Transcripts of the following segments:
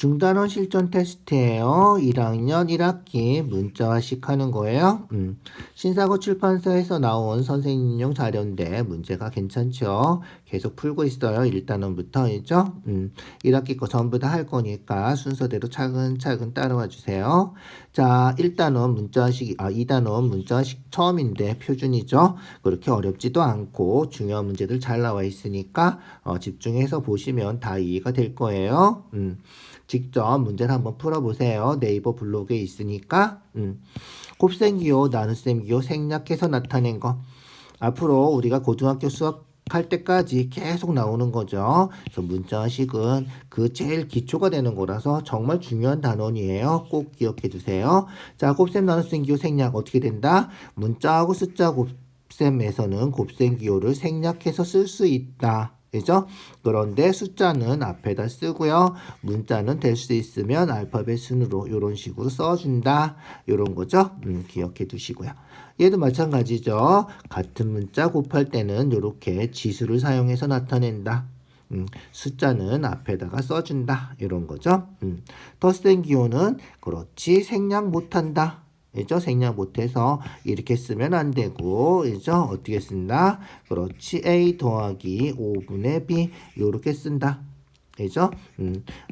중단원 실전 테스트예요. 1학년 1학기 문자화식 하는 거예요. 신사고 출판사에서 나온 선생님용 자료인데 문제가 괜찮죠? 계속 풀고 있어요. 1단원부터. 1학기 거 전부 다 할 거니까 순서대로 차근차근 따라와 주세요. 자, 1단원 문자화식, 2단원 문자화식 처음인데 표준이죠. 그렇게 어렵지도 않고 중요한 문제들 잘 나와 있으니까 집중해서 보시면 다 이해가 될 거예요. 직접 문제를 한번 풀어보세요. 네이버 블로그에 있으니까. 곱셈기호, 나눗셈기호 생략해서 나타낸 거. 앞으로 우리가 고등학교 수학할 때까지 계속 나오는 거죠. 그래서 문자식은 그 제일 기초가 되는 거라서 정말 중요한 단원이에요. 꼭 기억해 두세요. 자, 곱셈, 나눗셈기호 생략 어떻게 된다? 문자하고 숫자 곱셈에서는 곱셈기호를 생략해서 쓸 수 있다. 그죠? 그런데 숫자는 앞에다 쓰고요. 문자는 될 수 있으면 알파벳 순으로 이런 식으로 써준다. 이런 거죠. 기억해 두시고요. 얘도 마찬가지죠. 같은 문자 곱할 때는 이렇게 지수를 사용해서 나타낸다. 숫자는 앞에다가 써준다. 이런 거죠. 덧셈 기호는 그렇지 생략 못한다. 그죠? 생략 못해서 이렇게 쓰면 안 되고, 그죠? 어떻게 쓴다? 그렇지. A 더하기 5분의 B 요렇게 쓴다. 그죠?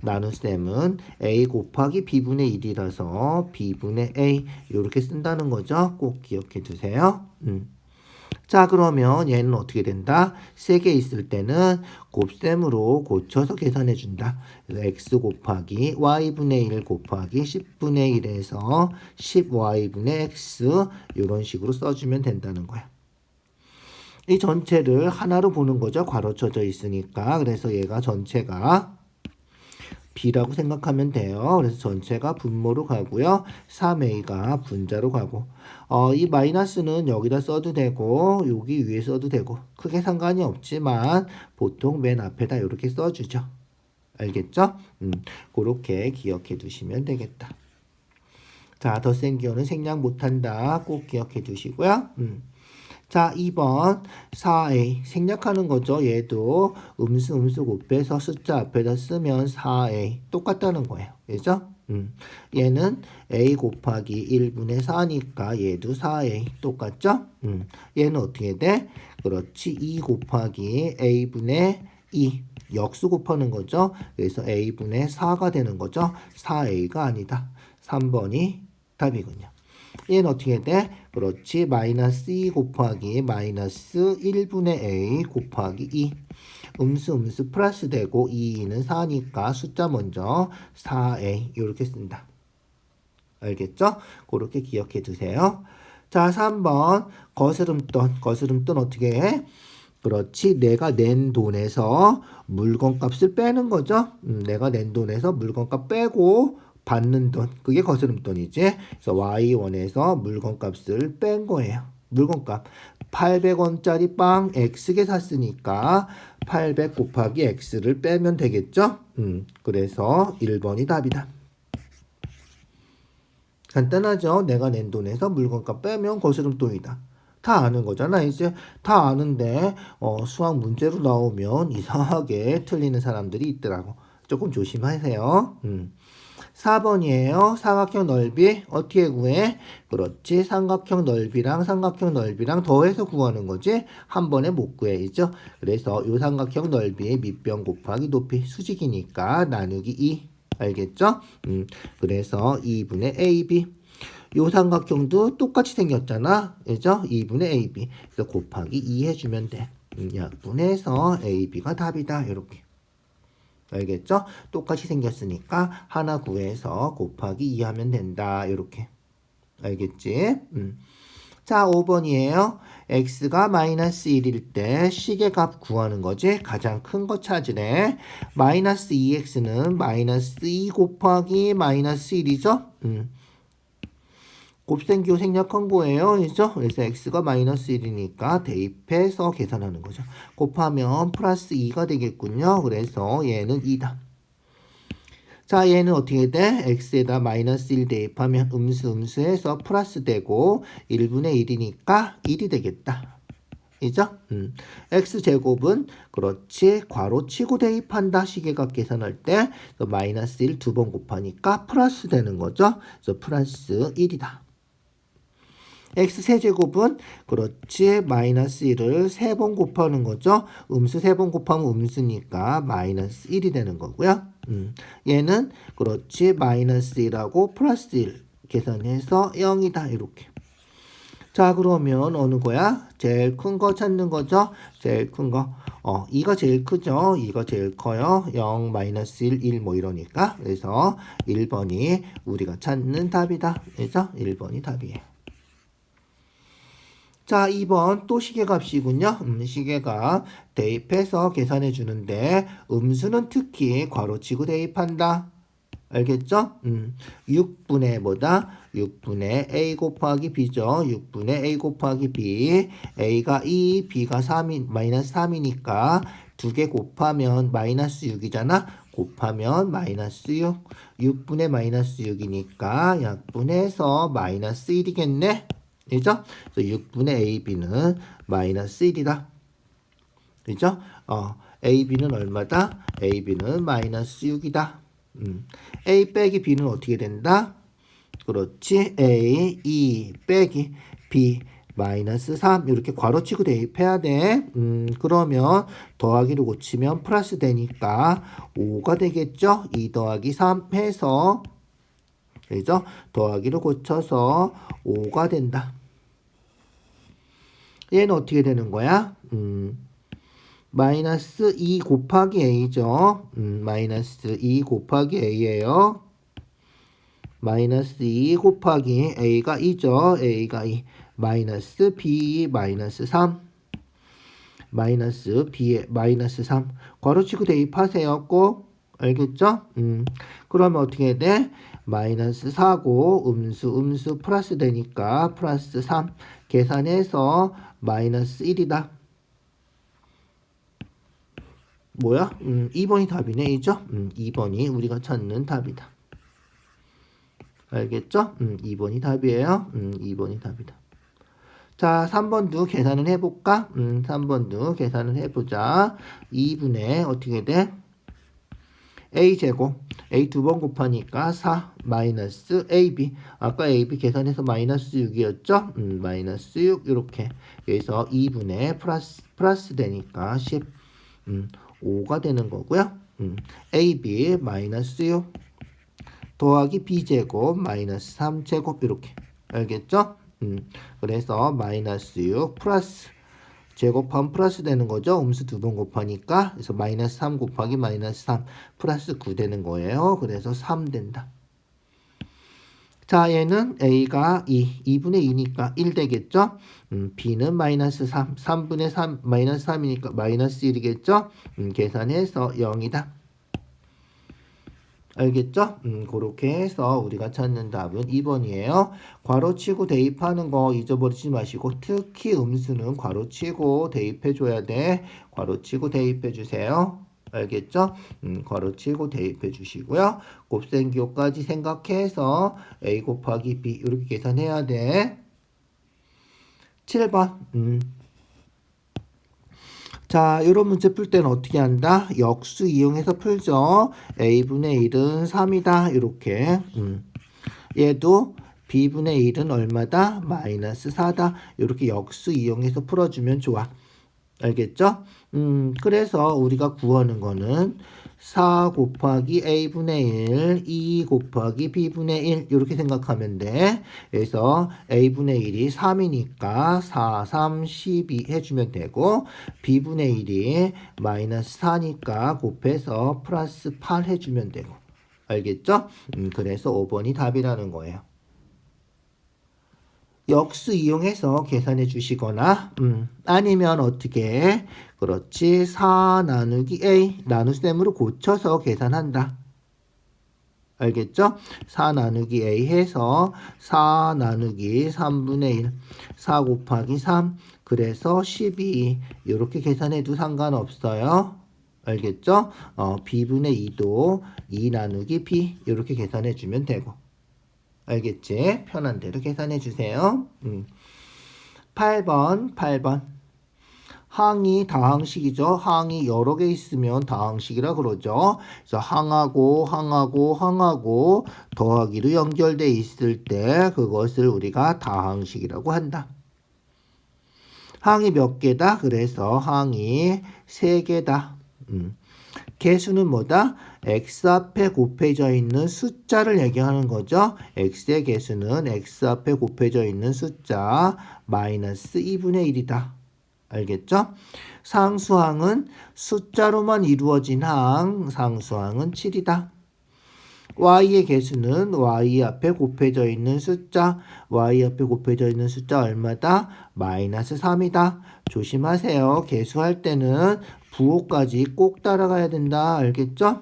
나눗셈은 A 곱하기 B분의 1이라서 B분의 A 요렇게 쓴다는 거죠. 꼭 기억해 두세요. 자, 그러면 얘는 어떻게 된다? 3개 있을 때는 곱셈으로 고쳐서 계산해 준다. 그래서 x 곱하기 y분의 1 곱하기 10분의 1에서 10y분의 x 이런 식으로 써주면 된다는 거야. 이 전체를 하나로 보는 거죠. 괄호쳐져 있으니까. 그래서 얘가 전체가 B라고 생각하면 돼요. 그래서 전체가 분모로 가고요. 3A가 분자로 가고 이 마이너스는 여기다 써도 되고 여기 위에 써도 되고 크게 상관이 없지만 보통 맨 앞에다 이렇게 써주죠. 알겠죠? 그렇게 기억해 두시면 되겠다. 자, 덧셈 기호는 생략 못한다. 꼭 기억해 두시고요. 자, 2번 4A 생략하는 거죠. 얘도 음수 곱해서 숫자 앞에다 쓰면 4A 똑같다는 거예요. 그죠? 얘는 A 곱하기 1분의 4니까 얘도 4A 똑같죠? 얘는 어떻게 돼? 그렇지. 2 곱하기 A분의 2 역수 곱하는 거죠. 그래서 A분의 4가 되는 거죠. 4A가 아니다. 3번이 답이군요. 얘는 어떻게 돼? 그렇지. 마이너스 2 곱하기 마이너스 1분의 A 곱하기 2. 음수 플러스 되고 2는 4니까 숫자 먼저 4A 이렇게 쓴다. 알겠죠? 그렇게 기억해 두세요. 자, 3번 거스름돈 어떻게 해? 그렇지. 내가 낸 돈에서 물건값을 빼는 거죠. 내가 낸 돈에서 물건값 빼고 받는 돈, 그게 거스름돈이지. 그래서 Y1에서 물건값을 뺀 거예요. 물건값 800원짜리 빵 X개 샀으니까 800 곱하기 X를 빼면 되겠죠. 그래서 1번이 답이다. 간단하죠. 내가 낸 돈에서 물건값 빼면 거스름돈이다. 다 아는 거잖아. 이제 다 아는데 수학 문제로 나오면 이상하게 틀리는 사람들이 있더라고. 조금 조심하세요. 4번이에요. 삼각형 넓이 어떻게 구해? 그렇지. 삼각형 넓이랑 더해서 구하는 거지. 한 번에 못 구해야죠. 그래서 이 삼각형 넓이의 밑변 곱하기 높이 수직이니까 나누기 2. 알겠죠? 그래서 2분의 AB. 요 삼각형도 똑같이 생겼잖아. 그죠? 2분의 AB. 그래서 곱하기 2 해주면 돼. 약분해서 AB가 답이다. 이렇게. 알겠죠? 똑같이 생겼으니까 하나 구해서 곱하기 2 하면 된다. 이렇게. 알겠지? 자, 5번이에요. x가 마이너스 1일 때 식의 값 구하는 거지. 가장 큰 거 찾으래. 마이너스 2x는 마이너스 2 곱하기 마이너스 1이죠? 곱셈기호 생략한 거예요. 그죠? 그래서 x가 마이너스 1이니까 대입해서 계산하는 거죠. 곱하면 플러스 2가 되겠군요. 그래서 얘는 2다. 자, 얘는 어떻게 돼? x에다 마이너스 1 대입하면 음수해서 플러스 되고 1분의 1이니까 1이 되겠다. 이죠? x제곱은 그렇지 괄호 치고 대입한다 시계각 계산할 때 마이너스 1 두 번 곱하니까 플러스 되는 거죠. 그래서 플러스 1이다. x세제곱은 그렇지 마이너스 1을 3번 곱하는 거죠. 음수 3번 곱하면 음수니까 마이너스 1이 되는 거고요. 얘는 그렇지 마이너스 1하고 플러스 1 계산해서 0이다 이렇게. 자 그러면 어느 거야? 제일 큰 거 찾는 거죠? 제일 큰 거. 이가 제일 크죠? 이가 제일 커요. 0, 마이너스 1, 1 뭐 이러니까. 그래서 1번이 우리가 찾는 답이다. 그래서 1번이 답이에요. 자 2번 또 시계값이군요. 시계값 대입해서 계산해 주는데 음수는 특히 괄호치고 대입한다. 알겠죠? 6분의 뭐다? 6분의 a 곱하기 b죠. 6분의 a 곱하기 b. a가 2, b가 3이, 마이너스 3이니까 두 개 곱하면 마이너스 6이잖아. 곱하면 마이너스 6. 6분의 마이너스 6이니까 약분해서 마이너스 1이겠네. 그죠? 그래서 6분의 ab는 마이너스 1이다. 그죠? ab는 얼마다? ab는 마이너스 6이다. a 빼기 b는 어떻게 된다? 그렇지. a 2 빼기 b 마이너스 3 이렇게 괄호치고 대입해야 돼. 그러면 더하기로 고치면 플러스 되니까 5가 되겠죠? 2 더하기 3 해서 그죠? 더하기로 고쳐서 5가 된다. 얘는 어떻게 되는 거야? 마이너스 2 곱하기 a죠. 마이너스 2 곱하기 a예요. 마이너스 2 곱하기 a가 2죠. a가 2. 마이너스 b 마이너스 3. 마이너스 b에 마이너스 3. 괄호치고 대입하세요. 꼭. 알겠죠? 그러면 어떻게 돼? 마이너스 4고 음수 플러스 되니까 플러스 3. 계산해서 마이너스 1이다. 뭐야? 2번이 답이네, 이죠? 2번이 우리가 찾는 답이다. 알겠죠? 2번이 답이에요. 2번이 답이다. 자, 3번도 계산을 해볼까? 3번도 계산을 해보자. 2분의 어떻게 돼? a제곱. a 두 번 곱하니까 4 마이너스 ab. 아까 ab 계산해서 마이너스 6이었죠? 마이너스 6 이렇게. 그래서 2분의 플러스 되니까 10. 5가 되는 거고요. ab 마이너스 6 더하기 b제곱 마이너스 3제곱 이렇게. 알겠죠? 그래서 마이너스 6 플러스 제곱하면 플러스 되는 거죠. 음수 두 번 곱하니까. 그래서 마이너스 3 곱하기 마이너스 3 플러스 9 되는 거예요. 그래서 3 된다. 자, 얘는 a가 2분의 2니까 1 되겠죠? b는 마이너스 3, 3분의 3, 마이너스 3이니까 마이너스 1이겠죠? 계산해서 0이다. 알겠죠? 그렇게 해서 우리가 찾는 답은 2번이에요. 괄호치고 대입하는 거 잊어버리지 마시고 특히 음수는 괄호치고 대입해줘야 돼. 괄호치고 대입해주세요. 알겠죠? 괄호치고 대입해 주시고요. 곱셈기호까지 생각해서 a 곱하기 b 이렇게 계산해야 돼. 7번. 자, 이런 문제 풀 때는 어떻게 한다? 역수 이용해서 풀죠. a분의 1은 3이다. 이렇게. 얘도 b분의 1은 얼마다? 마이너스 4다. 이렇게 역수 이용해서 풀어주면 좋아. 알겠죠? 그래서 우리가 구하는 거는 4 곱하기 a분의 1, 2 곱하기 b분의 1 이렇게 생각하면 돼. 그래서 a분의 1이 3이니까 4, 3, 12 해주면 되고 b분의 1이 마이너스 4니까 곱해서 플러스 8 해주면 되고. 알겠죠? 그래서 5번이 답이라는 거예요. 역수 이용해서 계산해 주시거나 아니면 어떻게 해? 그렇지 4 나누기 a 나눗셈으로 고쳐서 계산한다. 알겠죠? 4 나누기 a 해서 4 나누기 3분의 1 4 곱하기 3 그래서 12 이렇게 계산해도 상관없어요. 알겠죠? b분의 2도 2 나누기 b 이렇게 계산해 주면 되고. 알겠지? 편한 대로 계산해 주세요. 8번. 항이 다항식이죠. 항이 여러 개 있으면 다항식이라 그러죠. 그래서 항하고 더하기로 연결돼 있을 때 그것을 우리가 다항식이라고 한다. 항이 몇 개다? 그래서 항이 3개다. 개수는 뭐다? x 앞에 곱해져 있는 숫자를 얘기하는 거죠. x의 개수는 x 앞에 곱해져 있는 숫자 마이너스 2분의 1이다. 알겠죠? 상수항은 숫자로만 이루어진 항, 상수항은 7이다. y의 개수는 y 앞에 곱해져 있는 숫자, y 앞에 곱해져 있는 숫자 얼마다? 마이너스 3이다. 조심하세요. 개수할 때는 부호까지 꼭 따라가야 된다. 알겠죠?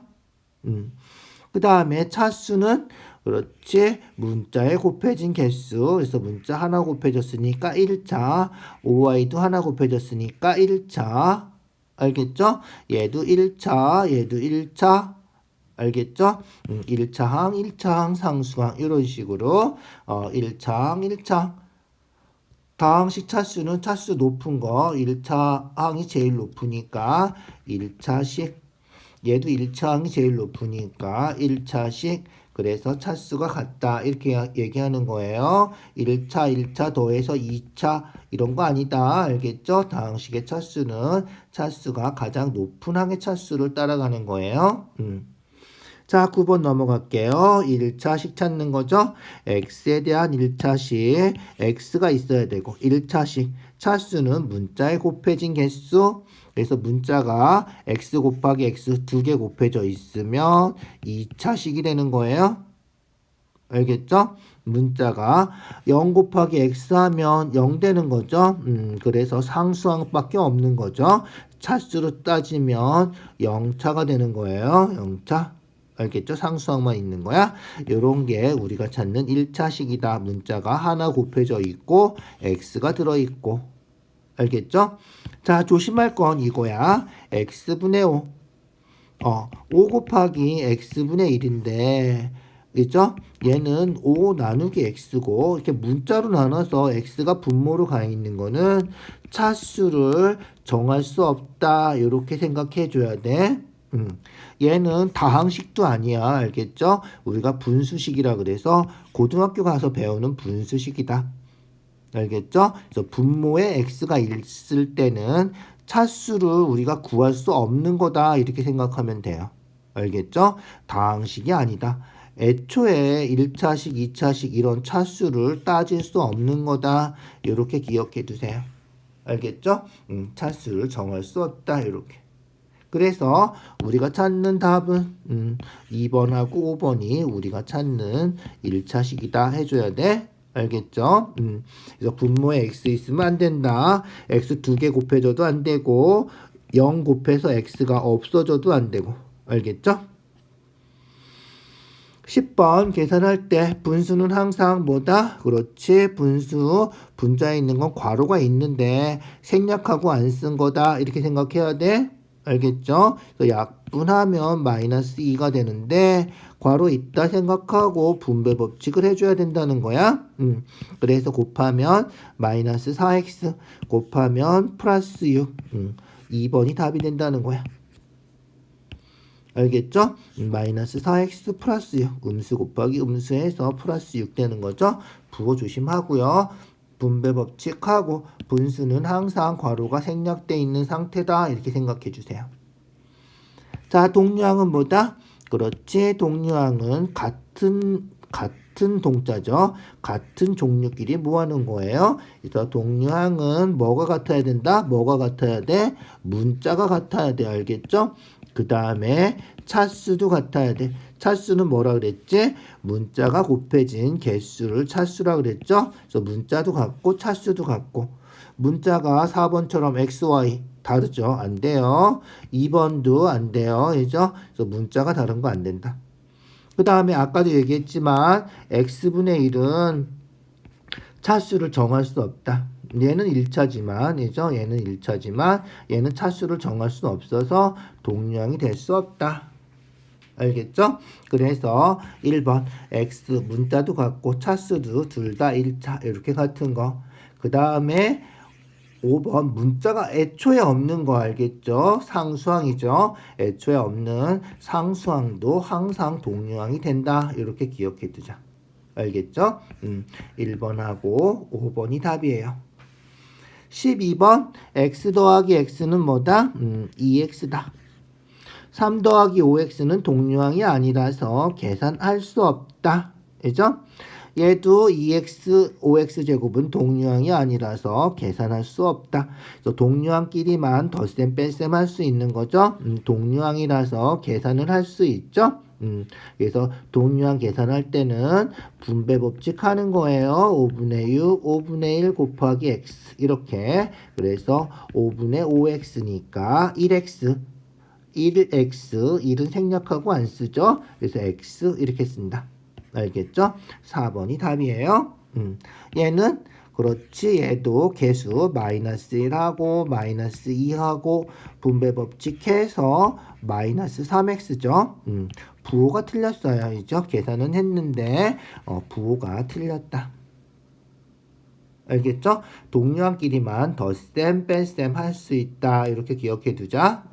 그 다음에 차수는 그렇지 문자에 곱해진 개수. 그래서 문자 하나 곱해졌으니까 1차, 5y도 하나 곱해졌으니까 1차. 알겠죠? 얘도 1차, 얘도 1차. 알겠죠? 1차항, 1차항, 상수항 이런 식으로 1차항, 1차항. 다항식 차수는 차수 높은 거 1차항이 제일 높으니까 1차식. 얘도 1차항이 제일 높으니까 1차식. 그래서 차수가 같다. 이렇게 얘기하는 거예요. 1차, 1차 더해서 2차 이런 거 아니다. 알겠죠? 다항식의 차수는 차수가 가장 높은 항의 차수를 따라가는 거예요. 자, 9번 넘어갈게요. 1차식 찾는 거죠. x에 대한 1차식. x가 있어야 되고 1차식. 차수는 문자에 곱해진 개수. 그래서 문자가 x 곱하기 x 2개 곱해져 있으면 2차식이 되는 거예요. 알겠죠? 문자가 0 곱하기 x 하면 0 되는 거죠. 그래서 상수항밖에 없는 거죠. 차수로 따지면 0차가 되는 거예요. 0차. 알겠죠? 상수항만 있는 거야. 요런 게 우리가 찾는 1차식이다. 문자가 하나 곱해져 있고 x가 들어있고. 알겠죠? 자, 조심할 건 이거야. x분의 5. 5 곱하기 x분의 1인데 그죠? 얘는 5 나누기 x고 이렇게 문자로 나눠서 x가 분모로 가 있는 거는 차수를 정할 수 없다. 이렇게 생각해 줘야 돼. 얘는 다항식도 아니야. 알겠죠? 우리가 분수식이라 그래서 고등학교 가서 배우는 분수식이다. 알겠죠? 그래서 분모에 x가 있을 때는 차수를 우리가 구할 수 없는 거다. 이렇게 생각하면 돼요. 알겠죠? 다항식이 아니다. 애초에 1차식, 2차식 이런 차수를 따질 수 없는 거다. 이렇게 기억해 두세요. 알겠죠? 차수를 정할 수 없다. 이렇게. 그래서 우리가 찾는 답은 2번하고 5번이 우리가 찾는 1차식이다 해줘야 돼. 알겠죠? 그래서 분모에 x 있으면 안 된다. x 2개 곱해줘도 안 되고 0 곱해서 x가 없어져도 안 되고. 알겠죠? 10번 계산할 때 분수는 항상 뭐다? 그렇지. 분수 분자에 있는 건 괄호가 있는데 생략하고 안 쓴 거다. 이렇게 생각해야 돼. 알겠죠? 그래서 약분하면 마이너스 2가 되는데 괄호 있다 생각하고 분배 법칙을 해줘야 된다는 거야. 그래서 곱하면 마이너스 4x 곱하면 플러스 6. 2번이 답이 된다는 거야. 알겠죠? 마이너스 4x 플러스 6. 음수 곱하기 음수해서 플러스 6 되는 거죠. 부호 조심하고요. 분배 법칙하고 분수는 항상 괄호가 생략되어 있는 상태다. 이렇게 생각해 주세요. 자, 동류항은 뭐다? 그렇지. 동류항은 같은 동자죠. 같은 종류끼리 모아놓은 거예요. 그래서 동류항은 뭐가 같아야 된다? 뭐가 같아야 돼? 문자가 같아야 돼. 알겠죠? 그 다음에 차수도 같아야 돼. 차수는 뭐라 그랬지? 문자가 곱해진 개수를 차수라 그랬죠? 그래서 문자도 같고 차수도 같고. 문자가 4번처럼 xy 다르죠? 안 돼요. 2번도 안 돼요. 그죠? 그래서 문자가 다른 거 안 된다. 그 다음에 아까도 얘기했지만 x분의 1은 차수를 정할 수 없다. 얘는 1차지만, 그죠? 얘는 1차지만 얘는 차수를 정할 수 없어서 동류항이 될 수 없다. 알겠죠? 그래서 1번 x 문자도 같고 차수도 둘 다 1차 이렇게 같은 거. 그 다음에 5번 문자가 애초에 없는 거 알겠죠? 상수항이죠. 애초에 없는 상수항도 항상 동류항이 된다. 이렇게 기억해 두자. 알겠죠? 1번하고 5번이 답이에요. 12번 x 더하기 x는 뭐다? 2x다. 3 더하기 5x는 동류항이 아니라서 계산할 수 없다. 그죠? 얘도 2x, 5x 제곱은 동류항이 아니라서 계산할 수 없다. 그래서 동류항끼리만 덧셈 뺄셈 할 수 있는 거죠. 동류항이라서 계산을 할 수 있죠. 그래서 동류항 계산할 때는 분배 법칙 하는 거예요. 5분의 6, 5분의 1 곱하기 x 이렇게. 그래서 5분의 5x니까 1x 1x 1은 생략하고 안 쓰죠. 그래서 x 이렇게 쓴다. 알겠죠? 4번이 답이에요. 얘는 그렇지. 얘도 개수 마이너스 1하고 마이너스 2하고 분배 법칙해서 마이너스 3x죠. 부호가 틀렸어요. 이죠? 계산은 했는데 부호가 틀렸다. 알겠죠? 동류항끼리만 덧셈 뺄셈 할 수 있다. 이렇게 기억해 두자.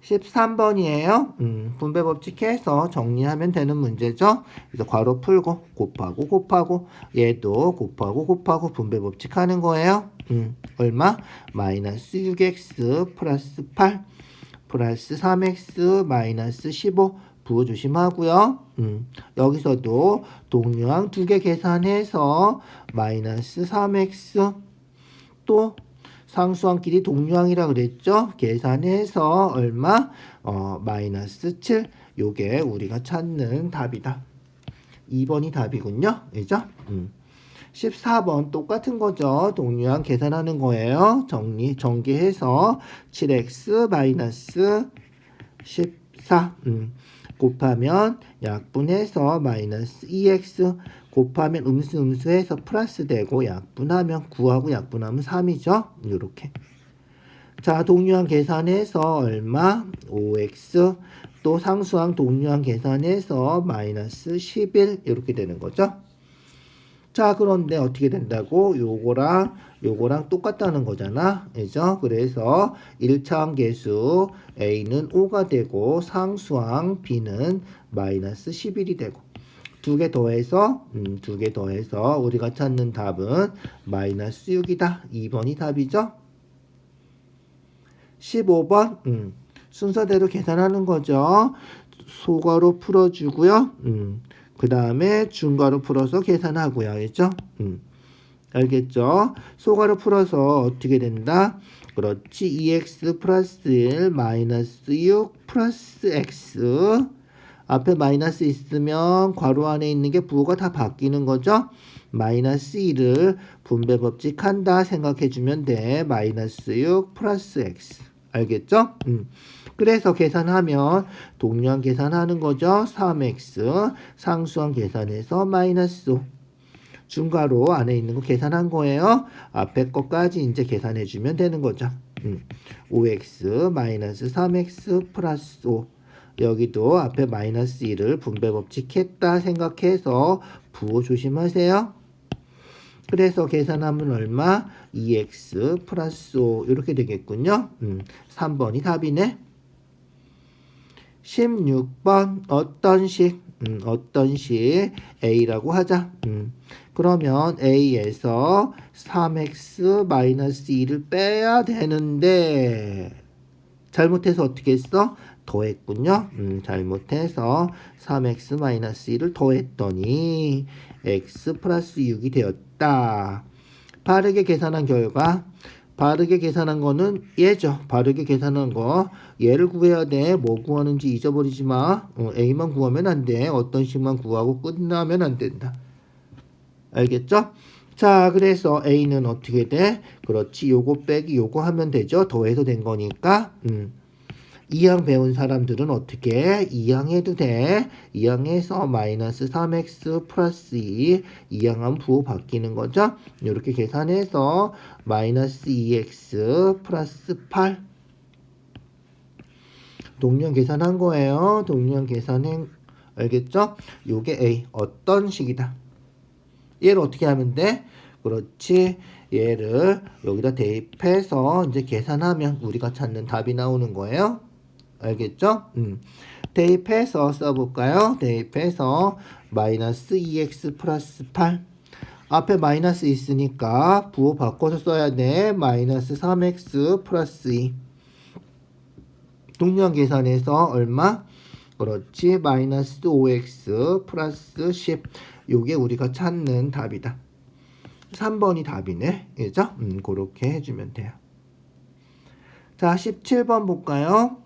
13번이에요. 분배 법칙 해서 정리하면 되는 문제죠. 그래서 괄호 풀고 곱하고 얘도 곱하고 분배 법칙 하는 거예요. 얼마? 마이너스 6x 플러스 8 플러스 3x 마이너스 15 부호 조심하고요. 여기서도 동류항 2개 계산해서 마이너스 3x 또 상수항끼리 동류항이라 그랬죠? 계산해서 얼마? 마이너스 7. 요게 우리가 찾는 답이다. 2번이 답이군요. 그죠? 14번 똑같은 거죠. 동류항 계산하는 거예요. 전개해서 7x 마이너스 14 곱하면 약분해서 마이너스 2x 곱하면 음수해서 플러스 되고 약분하면 9하고 약분하면 3이죠. 이렇게. 자, 동류항 계산해서 얼마? 5x 또 상수항 동류항 계산해서 마이너스 11 이렇게 되는 거죠. 자, 그런데 어떻게 된다고? 요거랑 똑같다는 거잖아. 그죠? 그래서 1차항 계수 A는 5가 되고 상수항 B는 마이너스 11이 되고 두 개 더해서 우리가 찾는 답은 마이너스 6이다. 2번이 답이죠. 15번 순서대로 계산하는 거죠. 소괄호 풀어주고요. 그 다음에 중괄호 풀어서 계산하고요. 알겠죠? 알겠죠? 소괄호 풀어서 어떻게 된다? 그렇지. 2x 플러스 1 마이너스 6 플러스 x 앞에 마이너스 있으면 괄호 안에 있는 게 부호가 다 바뀌는 거죠. 마이너스 1을 분배 법칙 한다 생각해주면 돼. 마이너스 6 플러스 x. 알겠죠? 그래서 계산하면 동류항 계산하는 거죠. 3x 상수항 계산해서 마이너스 5. 중괄호 안에 있는 거 계산한 거예요. 앞에 것까지 이제 계산해주면 되는 거죠. 5x 마이너스 3x 플러스 5. 여기도 앞에 마이너스 1을 분배 법칙 했다 생각해서 부호 조심하세요. 그래서 계산하면 얼마? 2x 플러스 5 이렇게 되겠군요. 3번이 답이네. 16번 어떤 식 A라고 하자. 그러면 A에서 3x 마이너스 2를 빼야 되는데 잘못해서 어떻게 했어? 더했군요. 잘못해서 3x 마이너스 1을 더했더니 x 플러스 6이 되었다. 바르게 계산한 결과 바르게 계산한 거는 얘죠. 바르게 계산한 거 얘를 구해야 돼. 뭐 구하는지 잊어버리지 마. A만 구하면 안 돼. 어떤 식만 구하고 끝나면 안 된다. 알겠죠? 자, 그래서 A는 어떻게 돼? 그렇지. 요거 빼기 요거 하면 되죠. 더해서 된 거니까. 2항 배운 사람들은 어떻게? 2항 해도 돼. 2항에서 마이너스 3x 플러스 2. 2항하면 부호 바뀌는 거죠. 이렇게 계산해서 마이너스 2x 플러스 8. 동류항 계산한 거예요. 동류항 계산해. 알겠죠? 요게 A. 어떤 식이다. 얘를 어떻게 하면 돼? 그렇지. 얘를 여기다 대입해서 이제 계산하면 우리가 찾는 답이 나오는 거예요. 알겠죠? 대입해서 써볼까요? 대입해서 마이너스 2x 플러스 8. 앞에 마이너스 있으니까 부호 바꿔서 써야 돼. 마이너스 3x 플러스 2. 동량 계산해서 얼마? 그렇지. 마이너스 5x 플러스 10. 요게 우리가 찾는 답이다. 3번이 답이네. 그죠? 그렇게 해주면 돼요. 자, 17번 볼까요?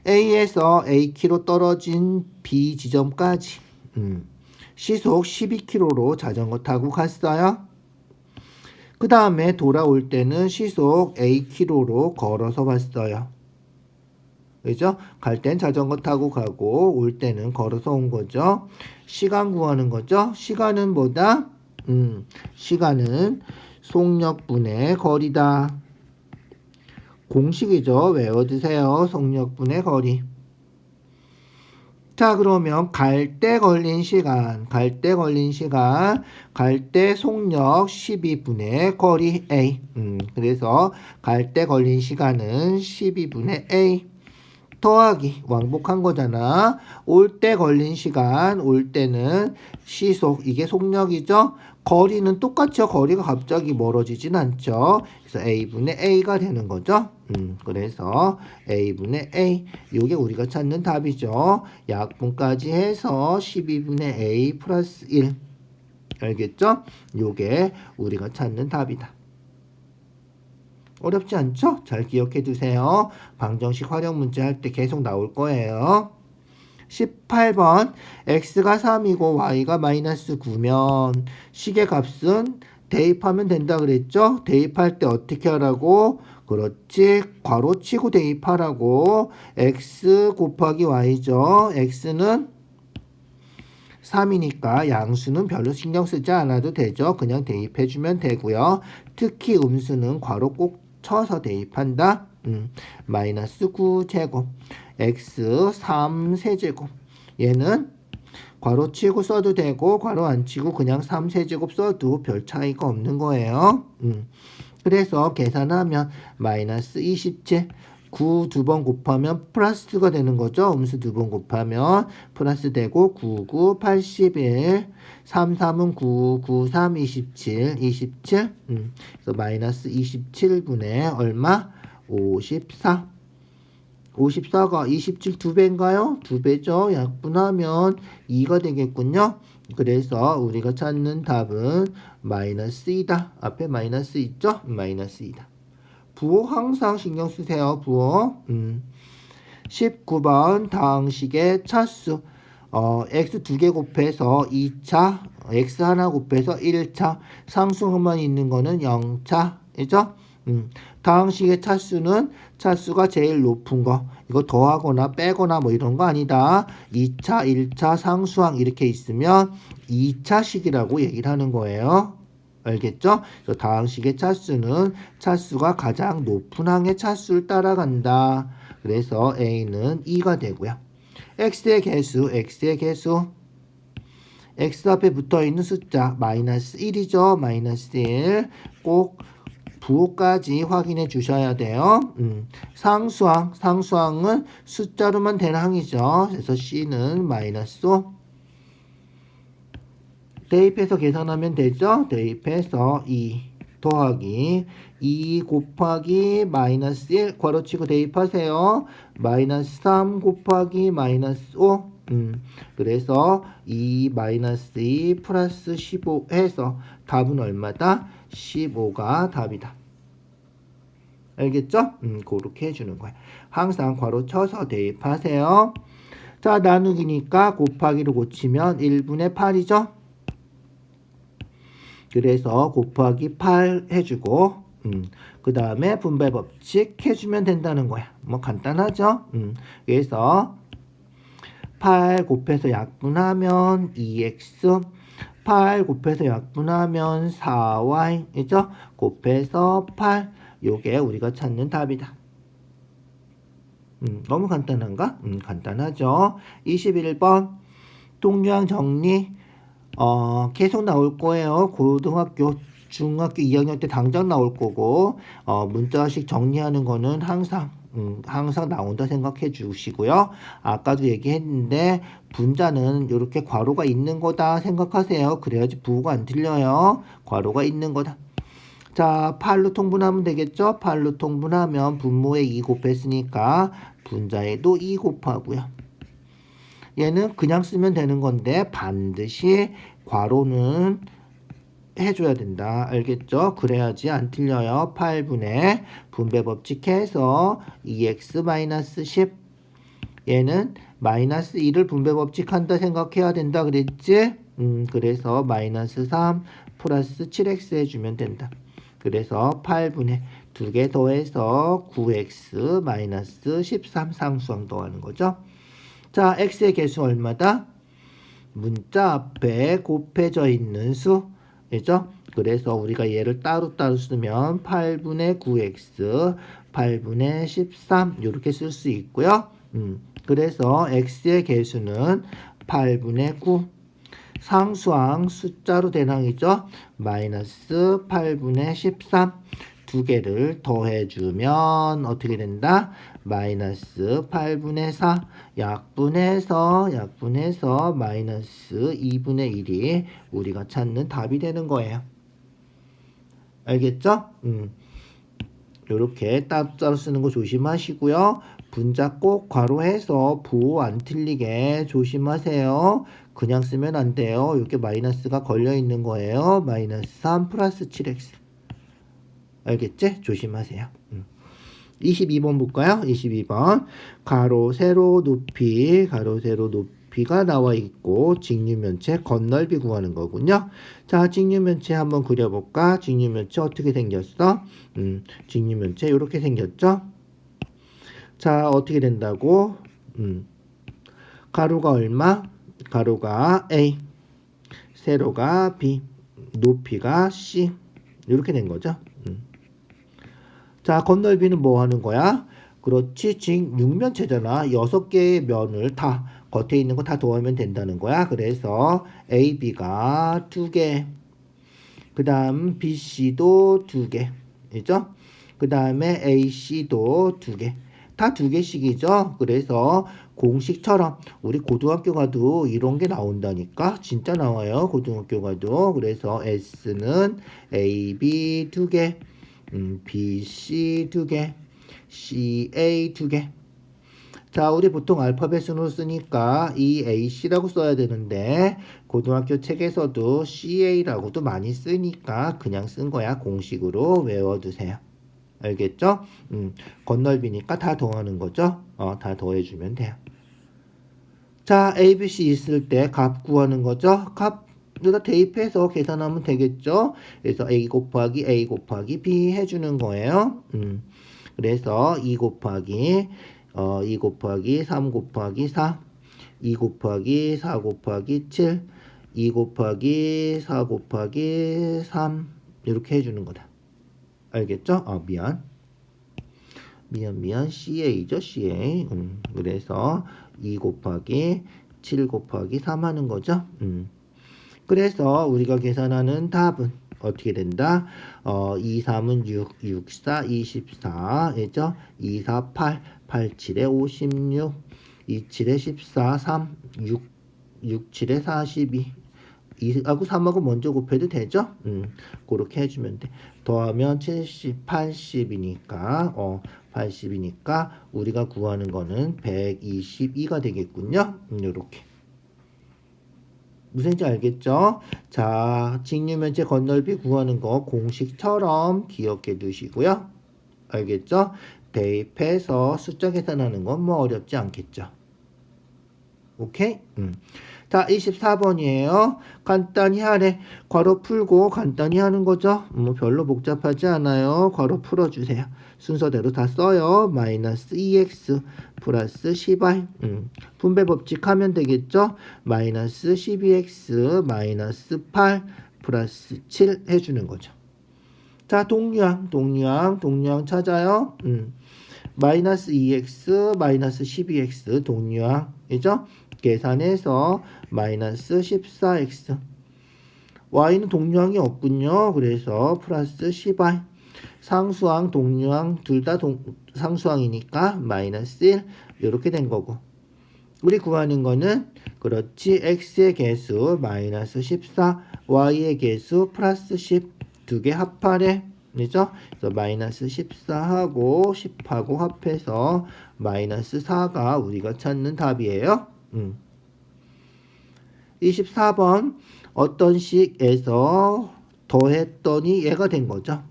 A에서 A키로 떨어진 B 지점까지 시속 12km로 자전거 타고 갔어요. 그 다음에 돌아올 때는 시속 A키로로 걸어서 왔어요. 그죠? 갈 땐 자전거 타고 가고 올 때는 걸어서 온 거죠. 시간 구하는 거죠. 시간은 뭐다? 시간은 속력분의 거리다. 공식이죠. 외워두세요. 속력분의 거리. 자, 그러면 갈 때 걸린 시간, 갈 때 속력 12분의 거리 A. 그래서 갈 때 걸린 시간은 12분의 A. 더하기 왕복한 거잖아. 올 때 걸린 시간, 올 때는 시속, 이게 속력이죠. 거리는 똑같죠. 거리가 갑자기 멀어지진 않죠. 그래서 A분의 A가 되는 거죠. 그래서 A분의 A, 요게 우리가 찾는 답이죠. 약분까지 해서 12분의 A 플러스 1. 알겠죠? 요게 우리가 찾는 답이다. 어렵지 않죠? 잘 기억해 두세요. 방정식 활용 문제 할 때 계속 나올 거예요. 18번 x가 3이고 y가 마이너스 9면 식의 값은 대입하면 된다 그랬죠? 대입할 때 어떻게 하라고? 그렇지. 괄호 치고 대입하라고. x 곱하기 y죠. x는 3이니까 양수는 별로 신경 쓰지 않아도 되죠. 그냥 대입해주면 되고요. 특히 음수는 괄호 꼭 쳐서 대입한다. 마이너스 9제곱 x 3세제곱. 얘는 괄호 치고 써도 되고 괄호 안 치고 그냥 3세제곱 써도 별 차이가 없는 거예요. 그래서 계산하면 마이너스 27. 9 두 번 곱하면 플러스가 되는 거죠. 음수 두 번 곱하면 플러스 되고 9, 9, 81. 3, 3은 9, 9, 3, 27. 27. 그래서 마이너스 27분의 얼마? 54. 54가 27 2배인가요? 2배죠. 약분하면 2가 되겠군요. 그래서 우리가 찾는 답은 마이너스 2다. 앞에 마이너스 있죠? 마이너스 2다. 부호 항상 신경 쓰세요. 부호. 19번 다항식의 차수. x 2개 곱해서 2차, x 하나 곱해서 1차, 상수만 있는 거는 0차이죠? 다항식의 차수는 차수가 제일 높은 거. 이거 더하거나 빼거나 뭐 이런 거 아니다. 2차, 1차, 상수항 이렇게 있으면 2차식이라고 얘기를 하는 거예요. 알겠죠? 그래서 다항식의 차수는 차수가 가장 높은 항의 차수를 따라간다. 그래서 A는 2가 되고요. x의 개수, x 앞에 붙어있는 숫자 마이너스 1이죠. 마이너스 1. 꼭 부호까지 확인해 주셔야 돼요. 상수항은 숫자로만 된 항이죠. 그래서 C는 마이너스 5. 대입해서 계산하면 되죠. 대입해서 2 더하기 2 곱하기 마이너스 1 괄호치고 대입하세요. 마이너스 3 곱하기 마이너스 5. 그래서 2 마이너스 2 플러스 15 해서 답은 얼마다? 15가 답이다. 알겠죠? 그렇게 해주는 거야. 항상 괄호 쳐서 대입하세요. 자, 나누기니까 곱하기로 고치면 1분의 8이죠? 그래서 곱하기 8 해주고 그 다음에 분배 법칙 해주면 된다는 거야. 뭐 간단하죠? 그래서 8 곱해서 약분하면 2x 8 곱해서 약분하면 4y 이죠? 곱해서 8 요게 우리가 찾는 답이다. 너무 간단한가? 간단하죠? 21번 동류항 정리 계속 나올 거예요. 고등학교 중학교 2학년 때 당장 나올 거고 문자식 정리하는 거는 항상 나온다 생각해 주시고요. 아까도 얘기했는데 분자는 이렇게 괄호가 있는 거다 생각하세요. 그래야지 부호가 안 틀려요. 괄호가 있는 거다. 자, 8로 통분하면 되겠죠? 8로 통분하면 분모에 2 곱했으니까 분자에도 2 곱하고요. 얘는 그냥 쓰면 되는 건데 반드시 괄호는 해줘야 된다. 알겠죠? 그래야지 안 틀려요. 8분의 분배 법칙 해서 2x-10 얘는 마이너스 2를 분배 법칙 한다 생각해야 된다 그랬지? 그래서 마이너스 3 플러스 7x 해주면 된다. 그래서 8분의 2개 더해서 9x 마이너스 13 상수항 더하는 거죠. 자, x의 개수 얼마다? 문자 앞에 곱해져 있는 수. 그죠? 그래서 우리가 얘를 따로따로 쓰면 8분의 9x, 8분의 13 이렇게 쓸 수 있고요. 그래서 x의 개수는 8분의 9. 상수항 숫자로 된 항이죠. 마이너스 8분의 13 두 개를 더해주면 어떻게 된다? 마이너스 8분의 4 약분해서 마이너스 2분의 1이 우리가 찾는 답이 되는 거예요. 알겠죠? 이렇게 따로 쓰는 거 조심하시고요. 분자 꼭 괄호해서 부호 안 틀리게 조심하세요. 그냥 쓰면 안 돼요. 이렇게 마이너스가 걸려 있는 거예요. 마이너스 3 플러스 7x. 알겠지? 조심하세요. 22번 볼까요? 22번. 가로, 세로, 높이가 나와 있고 직류면체 건널비 구하는 거군요. 자, 직류면체 한번 그려볼까? 직류면체 어떻게 생겼어? 직류면체 이렇게 생겼죠? 자, 어떻게 된다고? 가로가 얼마? 가로가 A, 세로가 B, 높이가 C 이렇게 된 거죠. 자, 건널비는 뭐 하는 거야? 그렇지, 직육면체잖아. 6개의 면을 다 겉에 있는 거 다 더하면 된다는 거야. 그래서 AB가 2개, 그 다음 BC도 2개, 그죠? 그 다음에 AC도 2개. 다 2개씩이죠. 그래서 공식처럼 우리 고등학교 가도 이런 게 나온다니까. 진짜 나와요. 고등학교 가도. 그래서 S는 AB 2개, BC 2개, CA 2개. 자, 우리 보통 알파벳 순으로 쓰니까 이 AC라고 써야 되는데 고등학교 책에서도 CA라고도 많이 쓰니까 그냥 쓴 거야. 공식으로 외워두세요. 알겠죠? 건널비니까 다 더하는 거죠. 다 더해주면 돼요. 자, ABC 있을 때 값 구하는 거죠. 값 여기다 대입해서 계산하면 되겠죠. 그래서 A 곱하기 B 해주는 거예요. 그래서 2 곱하기 3 곱하기 4, 2 곱하기 4 곱하기 7, 2 곱하기 4 곱하기 3 이렇게 해주는 거다. 알겠죠? 미안. CA죠, CA. 그래서 2 곱하기 7 곱하기 3 하는 거죠. 그래서 우리가 계산하는 답은 어떻게 된다? 2, 3은 6, 6, 4, 24. 죠 2, 4, 8, 8, 7에 56, 2, 7에 14, 3, 6, 6, 7에 42. 2하고 3하고 먼저 곱해도 되죠? 그렇게 해주면 돼. 더하면 70, 80이니까 80이니까 우리가 구하는 거는 122가 되겠군요. 이렇게. 무슨지 알겠죠? 자, 직류면체 건널비 구하는 거 공식처럼 기억해 두시고요. 알겠죠? 대입해서 숫자 계산하는 건 뭐 어렵지 않겠죠? 오케이? 자, 24번이에요. 간단히 하래. 괄호 풀고 간단히 하는 거죠. 뭐 별로 복잡하지 않아요. 괄호 풀어주세요. 순서대로 다 써요. 마이너스 2x 플러스 10y. 분배 법칙 하면 되겠죠. 마이너스 12x 마이너스 8 플러스 7 해주는 거죠. 자, 동류항 찾아요. 마이너스 2x 마이너스 12x 동류항이죠. 계산해서 마이너스 14x y는 동류항이 없군요. 그래서 플러스 10y. 상수항, 동류항 둘 다 상수항이니까 마이너스 1 이렇게 된 거고. 우리 구하는 거는 그렇지 x의 개수 마이너스 14, y의 개수 플러스 10 두 개 합하래. 그죠? 그래서 마이너스 14하고 10하고 합해서 마이너스 4가 우리가 찾는 답이에요. 24번 어떤 식에서 더했더니 얘가 된 거죠.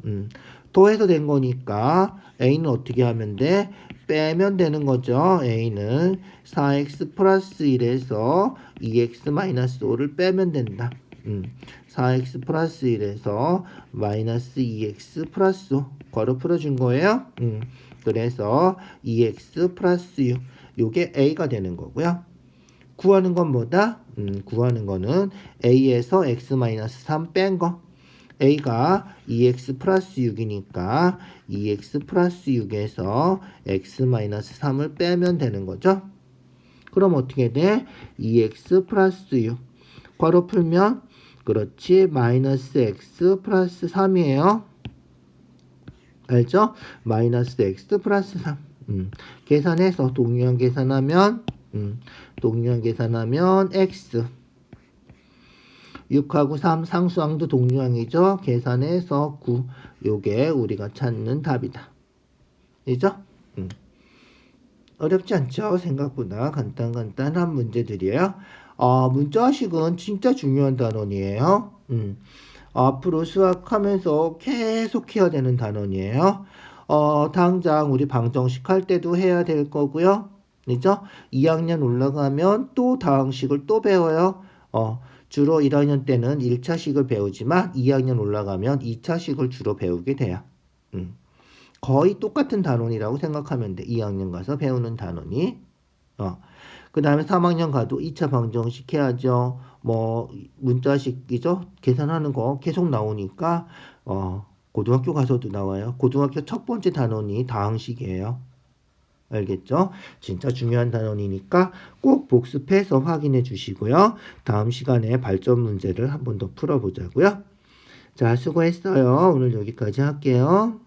더해서 된 거니까 a는 어떻게 하면 돼? 빼면 되는 거죠. a는 4x 플러스 1에서 2x 마이너스 5를 빼면 된다. 4x 플러스 1에서 마이너스 2x 플러스 5 괄호 풀어준 거예요. 그래서 2x 플러스 6 요게 a가 되는 거고요. 구하는 건 뭐다? 구하는 거는 a에서 x 마이너스 3 뺀 거. a가 2x 플러스 6이니까 2x 플러스 6에서 x 마이너스 3을 빼면 되는 거죠. 그럼 어떻게 돼? 2x 플러스 6 괄호 풀면 그렇지 마이너스 x 플러스 3이에요. 알죠? 마이너스 x 플러스 3 계산해서 동류항 계산하면 x 6하고 3 상수항도 동류항이죠. 계산해서 9 요게 우리가 찾는 답이다. 그죠? 어렵지 않죠? 생각보다 간단한 문제들이에요. 문자식은 진짜 중요한 단원이에요. 앞으로 수학하면서 계속 해야 되는 단원이에요. 당장 우리 방정식 할 때도 해야 될 거고요. 그죠? 2학년 올라가면 또 다항식을 또 배워요. 주로 1학년 때는 1차식을 배우지만 2학년 올라가면 2차식을 주로 배우게 돼요. 거의 똑같은 단원이라고 생각하면 돼. 2학년 가서 배우는 단원이. 그 다음에 3학년 가도 2차 방정식 해야죠. 뭐 문자식이죠. 계산하는 거 계속 나오니까 고등학교 가서도 나와요. 고등학교 첫 번째 단원이 다항식이에요. 알겠죠? 진짜 중요한 단원이니까 꼭 복습해서 확인해 주시고요. 다음 시간에 발전 문제를 한 번 더 풀어보자고요. 자, 수고했어요. 오늘 여기까지 할게요.